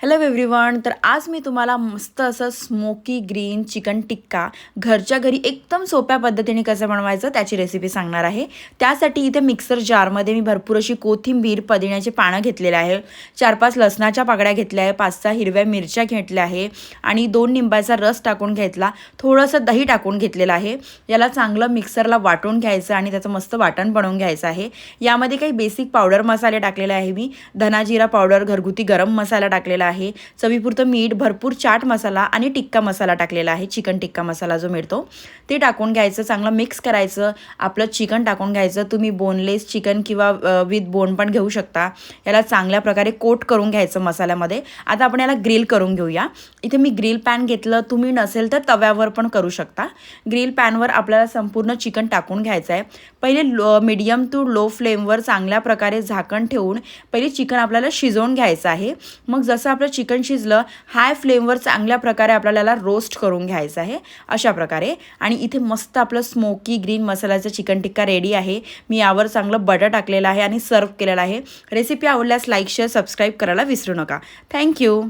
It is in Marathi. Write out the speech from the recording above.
Hello everyone. तर आज मी तुम्हाला मस्त असं स्मोकी ग्रीन चिकन टिक्का घरच्या घरी एकदम सोप्या पद्धतीने कसं बनवायचं त्याची रेसिपी सांगणार आहे. त्यासाठी इथे मिक्सर जारमध्ये मी भरपूर अशी कोथिंबीर, पुदिन्याची पानं घेतलेले आहे, 4-5 लसणाच्या पाकळ्या घेतल्या आहे, 5-6 हिरव्या मिरच्या घेतल्या आहे आणि 2 लिंबाचा रस टाकून घेतला, थोडंसं दही टाकून घेतलेलं आहे. याला चांगलं मिक्सरला वाटून घ्यायचं आणि त्याचं मस्त वाटण बनवून घ्यायचं आहे. यामध्ये काही बेसिक पावडर मसाले टाकलेले आहे, मी धना जिरा पावडर, घरगुती गरम मसाला टाकलेला आहे, चवीपुरतं मीठ, भरपूर चाट मसाला आणि टिक्का मसाला टाकलेला आहे, चिकन टिक्का मसाला जो मिळतो ते टाकून घ्यायचं, चांगलं मिक्स करायचं. आपलं चिकन टाकून घ्यायचं, तुम्ही बोनलेस चिकन किंवा विथ बोन पण घेऊ शकता. याला चांगल्या प्रकारे कोट करून घ्यायचं मसाल्यामध्ये. आता आपण याला ग्रिल करून घेऊया. इथे मी ग्रिल पॅन घेतलं, तुम्ही नसेल तर तव्यावर पण करू शकता. ग्रिल पॅनवर आपल्याला संपूर्ण चिकन टाकून घ्यायचं आहे. पहिले मीडियम टू लो फ्लेमवर चांगल्या प्रकारे झाकण ठेवून पहिले चिकन आपल्याला शिजवून घ्यायचं आहे. मग जसं आपलं चिकन शिजलं, हाय फ्लेमवर चांगल्या प्रकारे आपल्याला रोस्ट करून घ्यायचं आहे अशा प्रकारे. आणि इथे मस्त आपलं स्मोकी ग्रीन मसाल्याचं चिकन टिक्का रेडी आहे. मी यावर चांगलं बटर टाकलेलं आहे आणि सर्व केलेलं आहे. रेसिपी आवडल्यास लाईक, शेअर, सबस्क्राईब करायला विसरू नका. थँक्यू.